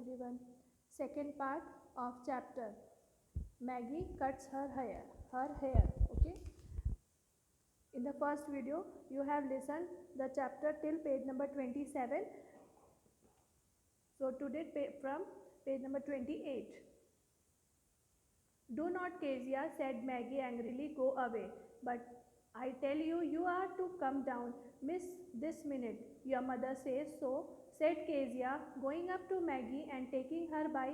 everyone. Second part of chapter. Maggie cuts her hair. Okay. In the first video, you have listened the chapter till page number 27. So today from page number 28. Do not, Kezia, said Maggie angrily, go away. But I tell you, you are to come down, miss, this minute. Your mother says so, said Kezia, going up to Maggie and taking her by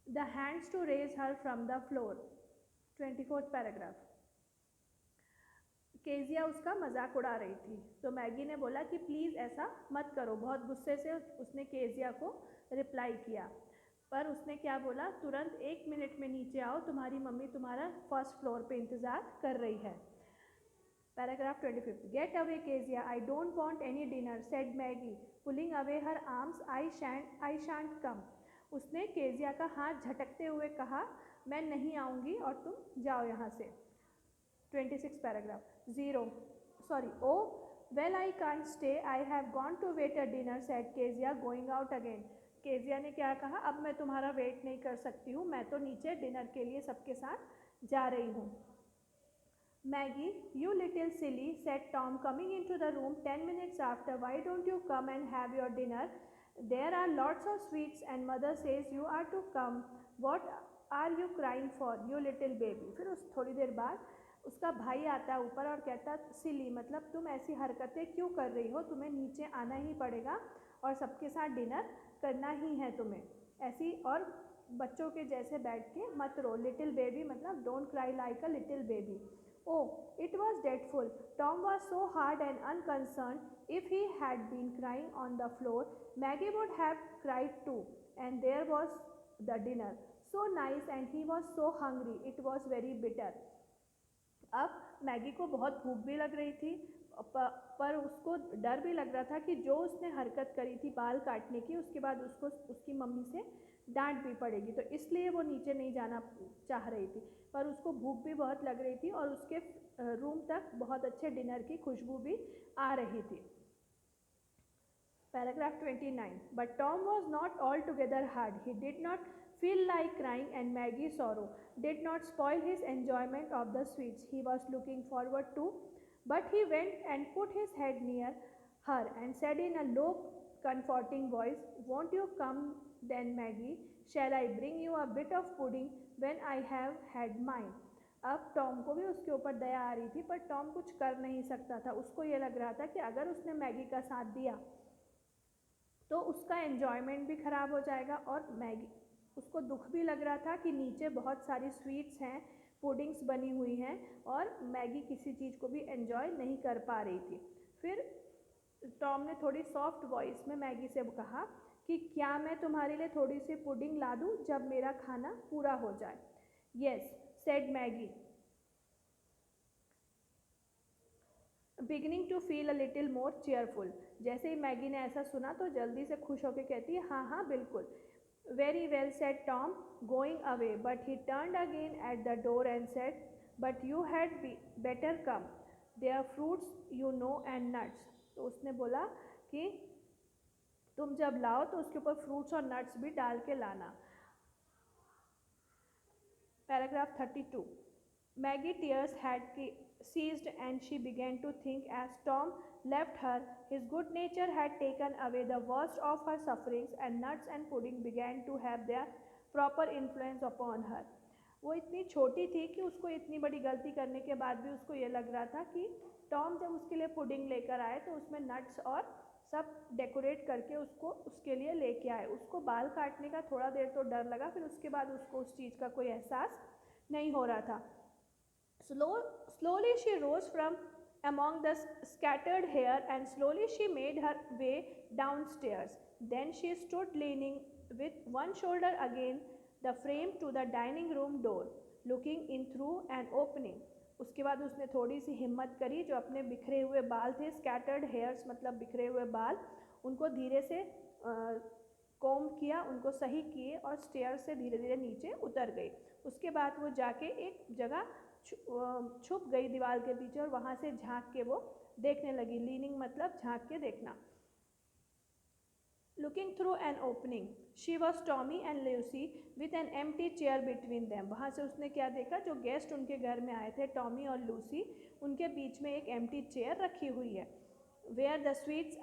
the hands to raise her from the floor. 24th paragraph. Kezia उसका मजाक उड़ा रही थी तो Maggi ने बोला कि please ऐसा मत करो। बहुत गुस्से से उसने केजिया को रिप्लाई किया, पर उसने क्या बोला, तुरंत 1 मिनट में नीचे आओ, तुम्हारी मम्मी तुम्हारा फर्स्ट फ्लोर पे इंतज़ार कर रही है। Paragraph 25। Get away Kezia, I don't want any dinner, said Maggie pulling away her arms, I shan't come. उसने केजिया का हाथ झटकते हुए कहा, मैं नहीं आऊँगी और तुम जाओ यहाँ से। 26 paragraph. Oh, well, I can't stay, I have gone to wait a dinner, said Kezia, going out again. Kezia ने क्या कहा, अब मैं तुम्हारा वेट नहीं कर सकती हूँ, मैं तो नीचे डिनर के लिए सबके साथ जा रही हूँ। Maggie, you little silly, said Tom, coming into the room 10 minutes after, why don't you come and have your dinner? There are lots of sweets and mother says you are to come. What are you crying for, you little baby? फिर उस थोड़ी देर बाद उसका भाई आता है ऊपर और कहता, सिली मतलब तुम ऐसी हरकतें क्यों कर रही हो, तुम्हें नीचे आना ही पड़ेगा और सबके साथ डिनर करना ही है तुम्हें, ऐसी और बच्चों के जैसे बैठ के मत रो। लिटिल बेबी मतलब don't cry like a little baby. Oh, it was dreadful. Tom was so hard and unconcerned. If he had been crying on the floor, Maggie would have cried too. And there was the dinner. So nice and he was so hungry. It was very bitter. अब Maggi को बहुत भूख भी लग रही थी, पर उसको डर भी लग रहा था कि जो उसने हरकत करी थी बाल काटने की, उसके बाद उसको उसकी मम्मी से डांट भी पड़ेगी, तो इसलिए वो नीचे नहीं जाना चाह रही थी। पर उसको भूख भी बहुत लग रही थी और उसके रूम तक बहुत अच्छे डिनर की खुशबू भी आ रही थी। Paragraph 29। But Tom was not all together hard, he did not feel like crying, and Maggie's sorrow did not spoil his enjoyment of the sweets he was looking forward to, but he went and put his head near her and said in a low, comforting voice, won't you come then, Maggie? Shall I bring you a bit of pudding when I have had mine? अब Tom को भी उसके ऊपर दया आ रही थी, पर Tom कुछ कर नहीं सकता था। उसको ये लग रहा था कि अगर उसने मैगी का साथ दिया तो उसका एन्जॉयमेंट भी ख़राब हो जाएगा, और मैगी उसको दुख भी लग रहा था कि नीचे बहुत सारी स्वीट्स हैं, पुडिंग्स बनी हुई हैं और मैगी किसी चीज़ को भी एंजॉय नहीं कर पा रही थी। फिर टॉम ने थोड़ी सॉफ्ट वॉइस में मैगी से कहा कि क्या मैं तुम्हारे लिए थोड़ी सी पुडिंग ला दूँ जब मेरा खाना पूरा हो जाए? Yes, said Maggi, beginning to feel a little more cheerful. जैसे ही मैगी ने ऐसा सुना तो जल्दी से खुश होकर कहती है, हाँ हाँ बिल्कुल। Very well, said Tom, going away, but he turned again at the door and said, but you had better come. There are fruits, you know, and nuts. तो उसने बोला कि तुम जब लाओ तो उसके ऊपर फ्रूट्स और नट्स भी डाल के लाना। Paragraph 32। Maggie tears had ceased and she began to think as Tom left her. His good nature had taken away the worst of her sufferings and nuts and pudding began to have their proper influence upon her. वो इतनी छोटी थी कि उसको इतनी बड़ी गलती करने के बाद भी उसको ये लग रहा था कि टॉम जब उसके लिए पुडिंग लेकर आए तो उसमें नट्स और सब डेकोरेट करके उसको उसके लिए लेके आए। उसको बाल काटने का थोड़ा देर तो डर लगा, फिर उसके बाद उसको उस चीज़ का कोई एहसास नहीं हो रहा था। Slowly she rose from among the scattered hair and slowly she made her way downstairs. Then she stood leaning with one shoulder against the frame to the dining room door, looking in through an opening. उसके बाद उसने थोड़ी सी हिम्मत करी, जो अपने बिखरे हुए बाल थे, स्कैटर्ड हेयर्स मतलब बिखरे हुए बाल, उनको धीरे से कॉम्ब किया, उनको सही किए और स्टेयर से धीरे धीरे नीचे उतर गई। उसके बाद वो जाके एक जगह छुप गई दीवार के पीछे और वहाँ से झांक के वो देखने लगी। लीनिंग मतलब झांक के देखना। Looking through an opening, she was Tommy and Lucy with an empty chair between them. वहाँ से उसने क्या देखा, जो गेस्ट उनके घर में आए थे टॉमी और लूसी, उनके बीच में एक एम्प्टी चेयर रखी हुई है. Where the sweets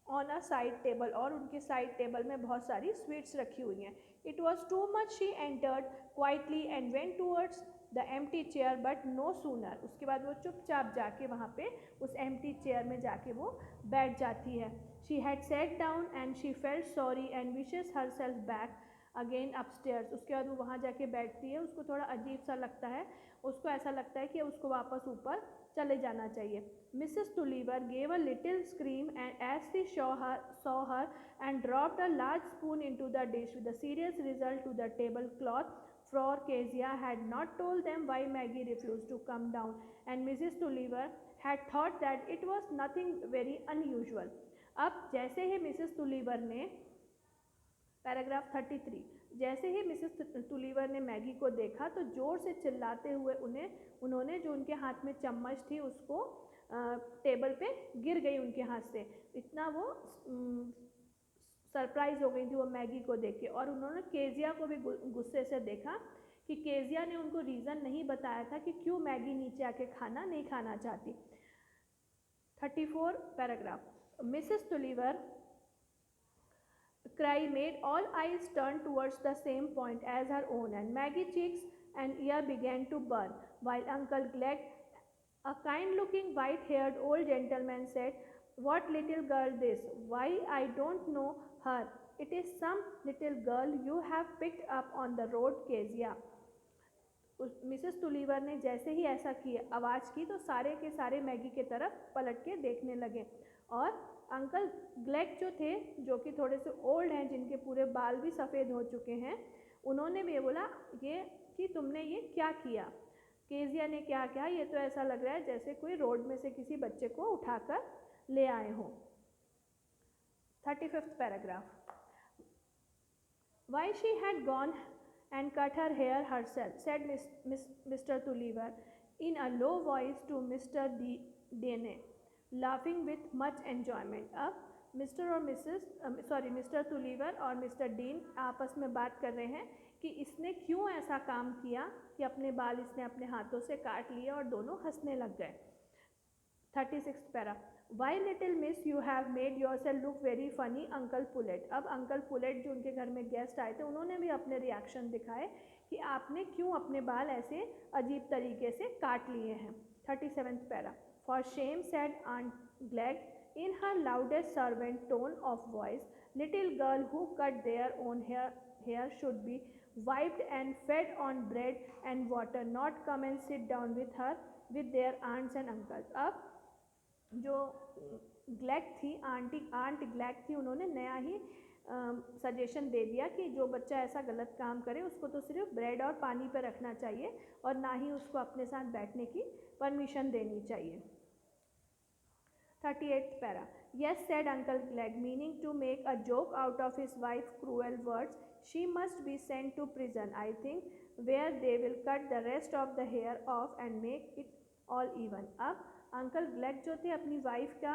on a side table, और उनके साइड टेबल में बहुत सारी स्वीट्स रखी हुई हैं. It was too much. She entered quietly and went towards the empty chair, but no sooner. उसके बाद वो चुपचाप जाके वहाँ पे उस empty chair में जाके वो बैठ जाती है. She had sat down and she felt sorry and wishes herself back again upstairs. उसके बाद वो वहाँ जाके बैठती है, उसको थोड़ा अजीब सा लगता है, उसको ऐसा लगता है कि उसको वापस ऊपर चले जाना चाहिए. Mrs. Tulliver gave a little scream and as she saw her and dropped a large spoon into the dish with a serious result to the tablecloth. For Kezia had not told them why Maggie refused to come down, and Mrs. Tulliver had thought that it was nothing very unusual. अब जैसे ही Mrs Tulliver ने, paragraph 33, जैसे ही Mrs Tulliver ने Maggi को देखा तो जोर से चिल्लाते हुए उन्होंने जो उनके हाथ में चम्मच थी उसको टेबल पे गिर गई उनके हाथ से. इतना वो सरप्राइज हो गई थी वो मैगी को देख के. और उन्होंने केजिया को भी गुस्से से देखा कि केजिया ने उनको रीज़न नहीं बताया था कि क्यों मैगी नीचे आके खाना नहीं खाना चाहती. 34 paragraph. Mrs. Tulliver cry made all eyes turn towards the same point as her own, and Maggie's cheeks and ear began to burn, while Uncle Glegg, a kind-looking, white-haired old gentleman, said, "What little girl this? Why, I don't know her. It is some little girl you have picked up on the road, Kezia." Mrs Tulliver ने जैसे ही ऐसा किया आवाज़ की तो सारे के सारे मैगी की तरफ पलट के देखने लगे. और अंकल ग्लेग जो थे, जो कि थोड़े से ओल्ड हैं, जिनके पूरे बाल भी सफ़ेद हो चुके हैं, उन्होंने भी बोला ये कि तुमने ये क्या किया. केजिया ने क्या किया, ये तो ऐसा लग रहा है जैसे कोई रोड में से किसी बच्चे को उठाकर ले आए हों. 35th paragraph. Why she had gone and cut her hair herself, said Mr. Tulliver in a low voice to Mr. Dene, laughing with much enjoyment. अब मिस्टर तुलीवर और मिस्टर डीन आपस में बात कर रहे हैं कि इसने क्यों ऐसा काम किया कि अपने बाल इसने अपने हाथों से काट लिए, और दोनों हंसने लग गए. 36th para. Why little miss you have made yourself look very funny, Uncle Pullet. अब अंकल पुलेट जो उनके घर में गेस्ट आए थे उन्होंने भी अपने रिएक्शन दिखाए कि आपने क्यों अपने बाल ऐसे अजीब तरीके से काट लिए हैं. 37th para. For shame, said Aunt Glegg in her loudest servant tone of voice. Little girl who cut their own hair should be wiped and fed on bread and water, not come and sit down with her with their aunts and uncles. अब जो ग्लैग थी, aunt ग्लैग थी, उन्होंने नया ही suggestion दे दिया कि जो बच्चा ऐसा गलत काम करे उसको तो सिर्फ ब्रेड और पानी पर रखना चाहिए और ना ही उसको अपने साथ बैठने की परमिशन देनी चाहिए. 38th para. Yes, said Uncle Glegg, meaning to make a joke out of his wife's cruel words. She must be sent to prison, I think, where they will cut the rest of the hair off and make it all even. अब uncle ग्लेग जो थे अपनी wife का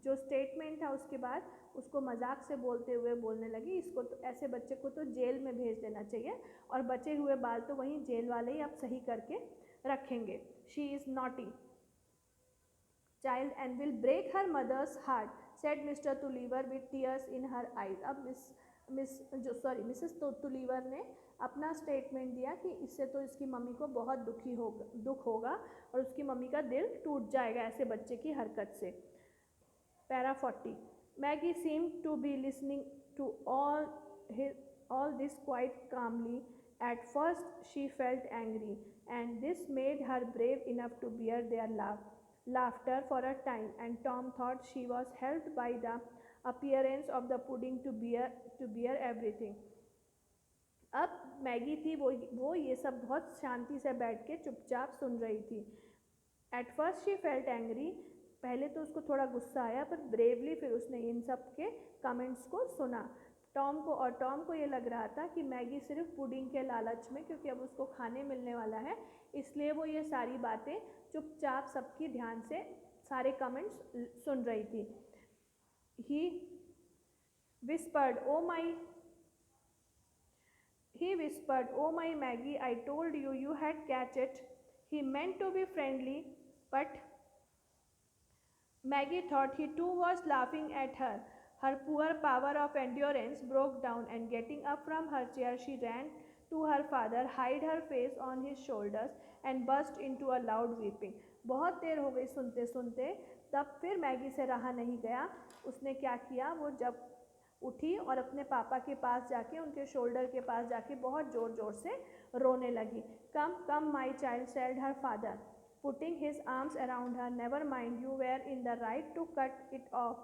जो statement था उसके बाद उसको मजाक से बोलते हुए बोलने लगी, इसको तो ऐसे बच्चे को तो जेल में भेज देना चाहिए और बचे हुए बाल तो वहीं जेल वाले ही अब सही करके रखेंगे. She is naughty child and will break her mother's heart, said Mr. Tulliver with tears in her eyes. अब मिसेस तुलीवर ने अपना स्टेटमेंट दिया कि इससे तो इसकी मम्मी को बहुत दुख होगा और उसकी मम्मी का दिल टूट जाएगा ऐसे बच्चे की हरकत से. Para 40. Maggie seemed to be listening to all this quite calmly. At first she felt angry, and this made her brave enough to bear their laughter for a time, and Tom thought she was helped by the appearance of the pudding to bear everything. अब Maggi थी वो ये सब बहुत शांति से बैठ के चुपचाप सुन रही थी. At first she felt angry, पहले तो उसको थोड़ा गुस्सा आया पर ब्रेवली फिर उसने इन सब के कमेंट्स को सुना. टॉम को ये लग रहा था कि मैगी सिर्फ पुडिंग के लालच में, क्योंकि अब उसको खाने मिलने वाला है, इसलिए वो ये सारी बातें चुपचाप सबकी ध्यान से सारे कमेंट्स सुन रही थी. whispered, he whispered, "Oh my Maggie, I told you you had catch it." He meant to be friendly, but Maggie thought he too was laughing at her. Her poor power of endurance broke down, and getting up from her chair, she ran to her father, hid her face on his shoulders, and burst into a loud weeping. बहुत देर हो गई सुनते सुनते, तब फिर Maggi से रहा नहीं गया. उसने क्या किया, वो जब उठी और अपने पापा के पास जाके, उनके शोल्डर के पास जाके बहुत ज़ोर ज़ोर से रोने लगी. "Come come my child," said her father, putting his arms around her. "Never mind, you were in the right to cut it off.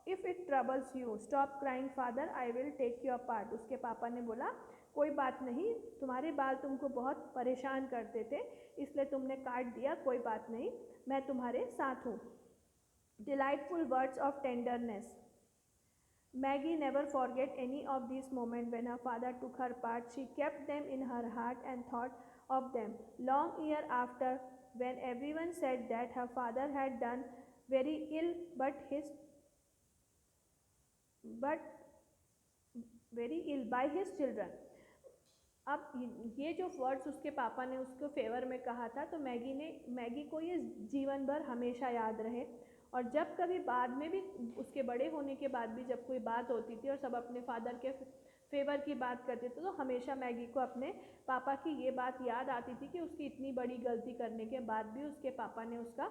If it troubles you, stop crying, father. I will take your part." उसके पापा ने बोला, कोई बात नहीं, तुम्हारे बाल तुमको बहुत परेशान करते थे, इसलिए तुमने काट दिया, कोई बात नहीं, मैं तुम्हारे साथ हूँ. Delightful words of tenderness. Maggie never forget any of these moments when her father took her part. She kept them in her heart and thought of them long year after, when everyone said that her father had done very ill but very ill by his children. अब ये जो words उसके पापा ने उसको favour में कहा था, तो मैगी को ये जीवन भर हमेशा याद रहे. और जब कभी बाद में भी, उसके बड़े होने के बाद भी, जब कोई बात होती थी और सब अपने फादर के फेवर की बात करते थे, तो हमेशा मैगी को अपने पापा की ये बात याद आती थी कि उसकी इतनी बड़ी गलती करने के बाद भी उसके पापा ने उसका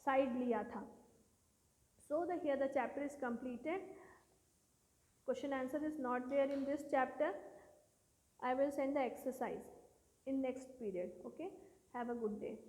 साइड लिया था. So here the chapter is completed. Question answer is not there in this chapter. I will send the exercise in next period. Okay, have a good day.